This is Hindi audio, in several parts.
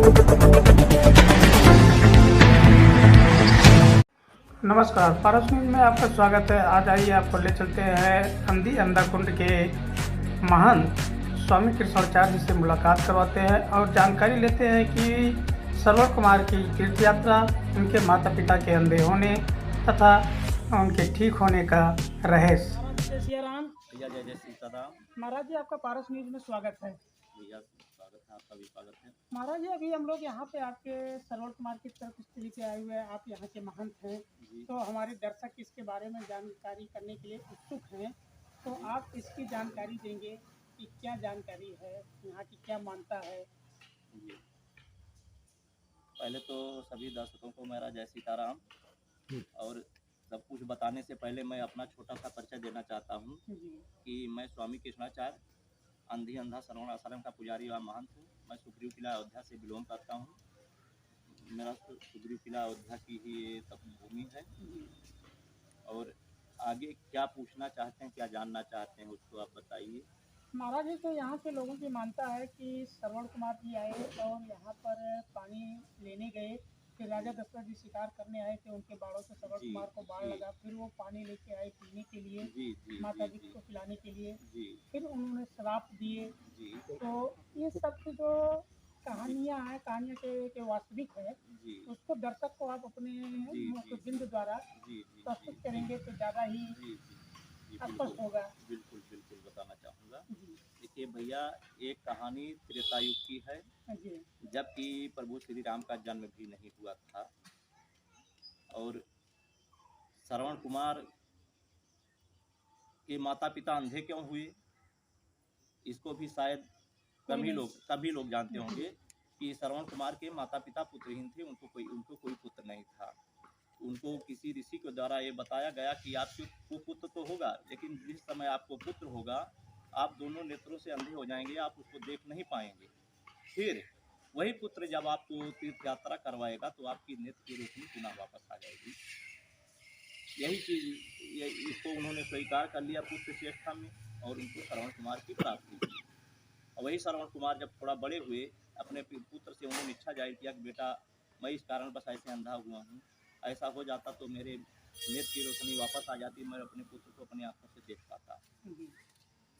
नमस्कार, पारस न्यूज़ में आपका स्वागत है। आज आइए आपको ले चलते हैं अंधी अंधा कुंड के महंत स्वामी कृष्णाचार्य जी से मुलाकात करवाते हैं और जानकारी लेते हैं कि श्रवण कुमार की तीर्थ यात्रा, उनके माता पिता के अंधे होने तथा उनके ठीक होने का रहस्य। जय सिया राम। भैया जय जय सीताराम। महाराज जी, आपका पारस न्यूज़ में स्वागत है। भैया स्वागत है, आपका भी स्वागत है। महाराज जी, अभी हम लोग यहाँ पे आपके श्रवण कुमार की तरफ स्थली पे आए हुए हैं। आप यहाँ के महंत हैं, तो हमारे दर्शक इसके बारे में जानकारी करने के लिए उत्सुक हैं, तो आप इसकी जानकारी देंगे कि क्या जानकारी है, यहाँ की क्या मान्यता है। जी, पहले तो सभी दर्शकों को मेरा जय सीताराम। और सब कुछ बताने से पहले मैं अपना छोटा सा परिचय देना चाहता हूँ कि मैं स्वामी कृष्णाचार्य अंधी अंधा श्रवण आश्रम का पुजारी व महंत हूँ। मैं सुग्रीव किला अयोध्या से बिलोंग करता हूँ। मेरा सुग्रीव किला अयोध्या की ही ये भूमि है। और आगे क्या पूछना चाहते हैं, क्या जानना चाहते हैं, उसको आप बताइए। महाराज जी, तो यहाँ के लोगों की मानता है कि श्रवण कुमार जी आए और यहाँ पर पानी लेने गए, फिर राजा दशरथ जी शिकार करने आए थे, उनके बाड़ों से श्रवण कुमार को बाढ़ लगा, फिर वो पानी लेके आए पीने के लिए, माता जी को पिलाने के लिए, फिर उन्होंने श्राप दिए। तो ये सब की जो कहानियाँ हैं, कहानियाँ के वास्तविक है, उसको दर्शक को आप अपने बिंदु द्वारा प्रस्तुत करेंगे तो ज़्यादा ही स्पष्ट होगा। बिल्कुल बिल्कुल बताना चाहूँगा। देखिए भैया, एक कहानी त्रेता युग की है, जबकि प्रभु श्री राम का जन्म भी नहीं हुआ था। और श्रवण कुमार के माता पिता अंधे क्यों हुए, इसको भी शायद सभी लोग जानते होंगे कि श्रवण कुमार के माता पिता पुत्रहीन थे। उनको कोई पुत्र नहीं था। उनको किसी ऋषि के द्वारा ये बताया गया कि आपको पुत्र तो होगा, लेकिन जिस समय आपको पुत्र होगा आप दोनों नेत्रों से अंधे हो जाएंगे, आप उसको देख नहीं पाएंगे। फिर वही पुत्र जब आपको तीर्थ यात्रा करवाएगा तो आपकी नेत्र की रोशनी पुनः वापस आ जाएगी। यही चीज़ इसको उन्होंने स्वीकार कर लिया पुत्र श्रेष्ठा में, और उनको श्रवण कुमार की प्राप्ति हुई। और वही श्रवण कुमार जब थोड़ा बड़े हुए, अपने पुत्र से उन्होंने इच्छा जाहिर किया कि बेटा, मैं इस कारण बस ऐसे अंधा हुआ हूँ, ऐसा हो जाता तो मेरे नेत्र की रोशनी वापस आ जाती, मैं अपने पुत्र को अपनी आंखों से देख पाता।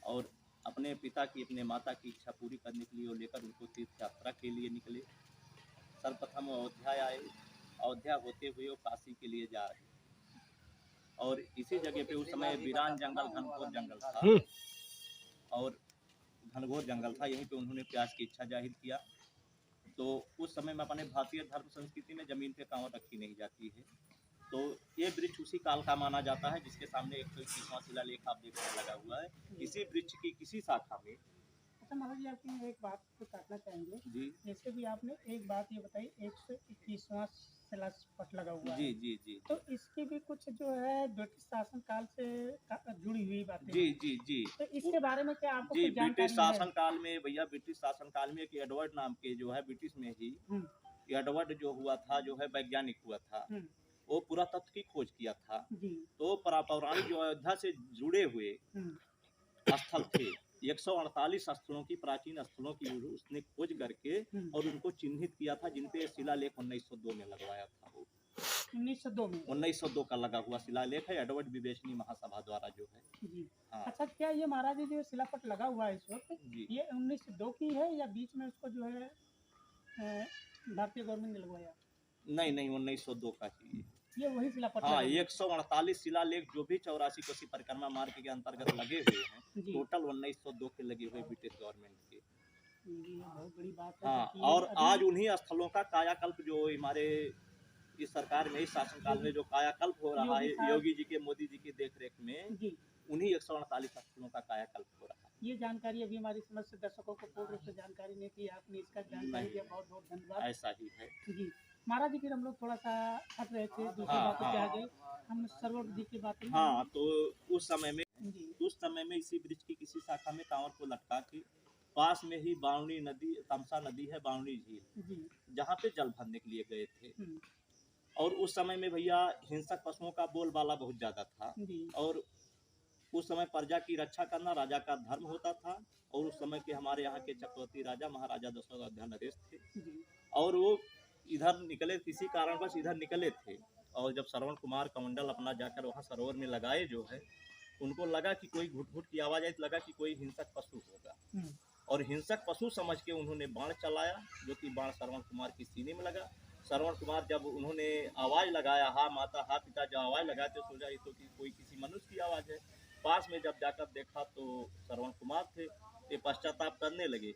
और अपने पिता की, अपने माता की इच्छा पूरी करने के लिए वो लेकर उनको तीर्थ यात्रा के लिए निकले। सर्वप्रथम अयोध्या आए। अयोध्या होते हुए वो काशी के लिए जा रहे। और इसी जगह पे उस समय वीरान जंगल, घनघोर जंगल था, और घनघोर जंगल था, यहीं पे उन्होंने प्यास की इच्छा जाहिर किया। तो उस समय में अपने भारतीय धर्म संस्कृति में जमीन पे कांवर रखी नहीं जाती है। तो ये वृक्ष उसी काल का माना जाता है, जिसके सामने 121वां शिलालेख आप देखने लगा हुआ है। इसी वृक्ष की किसी शाखा में। अच्छा महाराज जी, आपकी एक बात को काटना चाहेंगे जी, जैसे भी आपने एक बात ये बताई, 121वां शिलापट लगा हुआ है। जी। तो इसकी भी कुछ जो है ब्रिटिश शासन काल से जुड़ी हुई बातें। जी। तो इसके बारे में क्या आपको जी, कुछ जानकारी ब्रिटिश शासन काल में भैया, ब्रिटिश शासन काल में एक एडवर्ड नाम के जो है ब्रिटिश में ही एडवर्ड जो हुआ था, जो है वैज्ञानिक हुआ था, वो पुरातत्व की खोज किया था। तो पौराणिक जो अयोध्या से जुड़े हुए स्थल थे, 148 स्थलों की, प्राचीन स्थलों की उसने खोज करके और उनको चिन्हित किया था, जिनपे शिलालेख 1902 में लगवाया था। वो 1902 का लगा हुआ शिलालेख है, एडवर्ड विवेचनी महासभा द्वारा जो है। हाँ। अच्छा, क्या ये महाराज जी जो शिलापट लगा हुआ है इस वक्त, ये 1902 की है या बीच में उसको जो है भारतीय गवर्नमेंट ने लगवाया? नहीं, 1902 का ही ये वही शिलापट। हाँ, 148 शिलालेख जो भी 84 कोसी परिक्रमा मार्ग के अंतर्गत लगे हुए हैं, टोटल 1902 के लगे हुए ब्रिटिश गवर्नमेंट के। बहुत बड़ी बात है। हाँ, और आज उन्हीं स्थलों का कायाकल्प जो हमारे इस सरकार में, इस शासनकाल में जो कायाकल्प हो रहा है, योगी जी के, मोदी जी की देखरेख में, उन्हीं 148 स्थलों का कायाकल्प हो रहा है। ये जानकारी अभी हमारी समझ से दर्शकों को पूर्ण रूप से जानकारी नहीं थी, आपने इसका जानकारी दिया, बहुत बहुत धन्यवाद। ऐसा ही है जी महाराज जी, फिर हम लोग थोड़ा सा हट रहे थे, दूसरी बातों पे आ गए, हम श्रवण जी की बात। हाँ, तो उस समय में इसी वृक्ष की किसी शाखा में कांवर को लटका के पास में ही बावनी नदी, तमसा नदी है, बावनी झील, जहाँ पे जल भरने के लिए गए थे। और उस समय में भैया हिंसक पशुओं का बोलबाला बहुत ज्यादा था, और उस समय प्रजा की रक्षा करना राजा का धर्म होता था। और उस समय के हमारे यहाँ के चक्रवर्ती राजा महाराजा दशरथ अयोध्या नरेश थे, और वो इधर निकले, किसी कारणवश इधर निकले थे। और जब श्रवण कुमार कमंडल अपना जाकर वहाँ सरोवर में लगाए जो है, उनको लगा कि कोई घुट घुट की आवाज़ आई, तो लगा कि कोई हिंसक पशु होगा, और हिंसक पशु समझ के उन्होंने बाण चलाया, जो कि बाण श्रवण कुमार की सीने में लगा। श्रवण कुमार जब उन्होंने आवाज़ लगाया, हा माता हा पिता, जब आवाज़ लगाए तो सोचा ये तो कि कोई किसी मनुष्य की आवाज़ है। पास में जब जाकर देखा तो श्रवण कुमार थे। ये पश्चाताप करने लगे,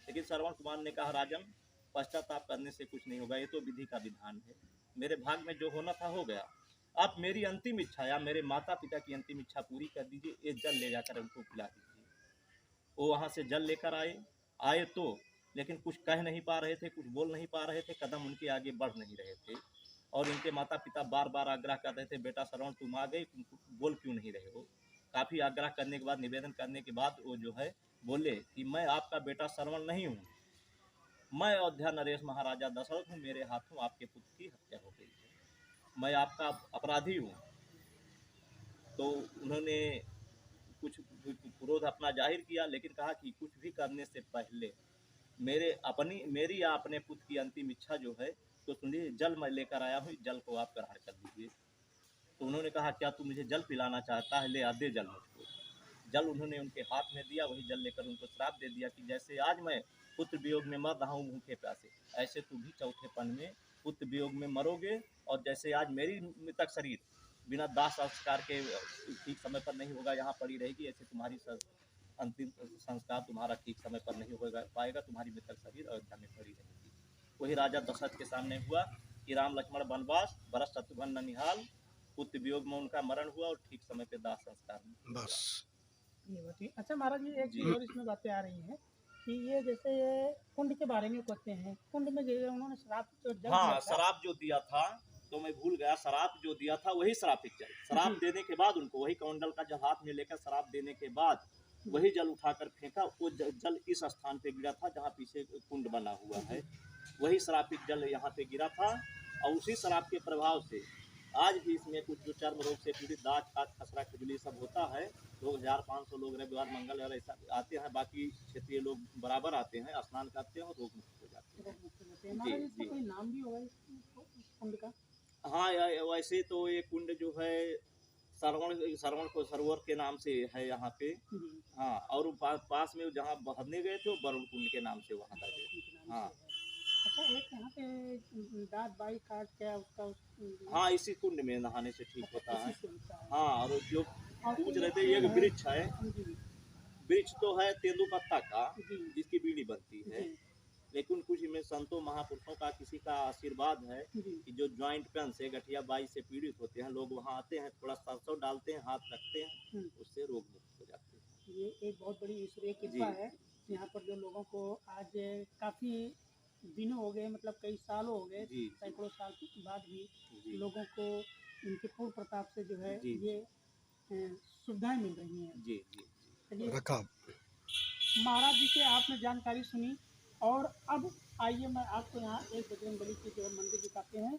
लेकिन श्रवण कुमार ने कहा, राजन पश्चाताप करने से कुछ नहीं होगा, ये तो विधि का विधान है, मेरे भाग में जो होना था हो गया। आप मेरी अंतिम इच्छा या मेरे माता पिता की अंतिम इच्छा पूरी कर दीजिए, ये जल ले जाकर उनको पिला दीजिए। वो वहाँ से जल लेकर आए तो, लेकिन कुछ कह नहीं पा रहे थे, कुछ बोल नहीं पा रहे थे, कदम उनके आगे बढ़ नहीं रहे थे। और इनके माता पिता बार बार आग्रह कर रहे थे, बेटा श्रवण तुम आ गए, तुम बोल क्यों नहीं रहे हो। काफ़ी आग्रह करने के बाद, निवेदन करने के बाद वो जो है बोले कि मैं आपका बेटा श्रवण नहीं हूँ, मैं अयोध्या नरेश महाराजा दशरथ हूँ, मेरे हाथों आपके पुत्र की हत्या हो गई है, मैं आपका अपराधी हूँ। तो उन्होंने कुछ क्रोध अपना जाहिर किया, लेकिन कहा कि कुछ भी करने से पहले मेरी या अपने पुत्र की अंतिम इच्छा जो है तो सुनिए, जल मैं लेकर आया हूँ, जल को आप ग्रहण कर लीजिए। तो उन्होंने कहा, क्या तू मुझे जल पिलाना चाहता है, ले आ दे जल मुझको। जल उन्होंने उनके हाथ में दिया, वही जल लेकर उनको श्राप दे दिया कि जैसे आज मैं पुत्र वियोग में मर रहा हूँ भूखे प्यासे, ऐसे तू भी चौथेपन में पुत्र वियोग में मरोगे। और जैसे आज मेरी मृतक शरीर बिना दाह संस्कार के ठीक समय पर नहीं होगा, यहाँ पड़ी रहेगी, ऐसे तुम्हारी अंतिम संस्कार तुम्हारा ठीक समय पर नहीं हो पाएगा, तुम्हारी मृतक शरीर अयोध्या में पड़ी रहेगी। वही राजा दशरथ के सामने हुआ कि राम लक्ष्मण वनवास, भरत शत्रुघ्न ननिहाल, पुत्र वियोग में उनका मरण हुआ और ठीक समय पे दाह संस्कार बस। ये बात है। अच्छा महाराज जी, एक चीज़ और इसमें बातें आ रही हैं कि ये जैसे ये कुंड के बारे में कहते हैं, कुंड में जैसे उन्होंने श्राप जो जल हाँ, दिया था, शराब जो दिया था, तो मैं भूल गया, शराब जो दिया था वही श्रापित जल। शराब देने के बाद उनको वही कमंडल का जल हाथ में लेकर शराब देने के बाद वही जल उठाकर फेंका, वो जल इस स्थान पे गिरा था जहाँ पीछे कुंड बना हुआ है, वही श्रापित जल यहाँ पे गिरा था। और उसी शराब के प्रभाव से आज भी इसमें कुछ जो चर्म रोग से पीड़ित, दांत काट खसरा खुजली सब होता है, लोग 1500 लोग रविवार मंगल और ऐसा आते हैं, बाकी क्षेत्रीय लोग बराबर आते हैं, स्नान करते हैं और रोग मुक्त हो जाते हैं। महाराज इसका कोई नाम भी होगा इस कुंड का? हाँ, वैसे तो ये कुंड जो है श्रवण को सरोवर के नाम से है यहाँ पे। हाँ, और पास में जहाँ बहने गए थे वो वरुण कुंड के नाम से वहाँ दर्ज है। हाँ। अच्छा, एक यहाँ पे दांत बाई काट के उसका हाँ, इसी कुंड में नहाने से ठीक होता है। इसी से होता है। हाँ, और जो और पूछ ये रहे थे, एक वृक्ष है, जी, वृक्ष तो है तेंदुपत्ता का, जी, जिसकी बीड़ी बनती है, जी, लेकिन कुछ में संतों महापुरुषों का किसी का आशीर्वाद है जी, कि जो ज्वाइंट पेन से, गठिया बाई से पीड़ित होते हैं, लोग वहाँ आते हैं, थोड़ा सरसों डालते हैं, हाथ रखते हैं, उससे रोग मुक्त हो जाते हैं। ये एक बहुत बड़ी ईश्वरीय कृपा है। यहाँ पर जो लोगों को आज काफ़ी दिनों हो गए, मतलब कई सालों हो गए, जी, सैकड़ों साल के बाद भी जी, लोगों को इनके पूर्ण प्रताप से जो है जी, ये सुविधाएं मिल रही हैं। जी, जी, चलिए, रखा। महाराज जी से आपने जानकारी सुनी, और अब आइए मैं आपको यहाँ एक बजरंगबली की जो मंदिर दिखाते हैं।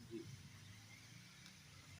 जी।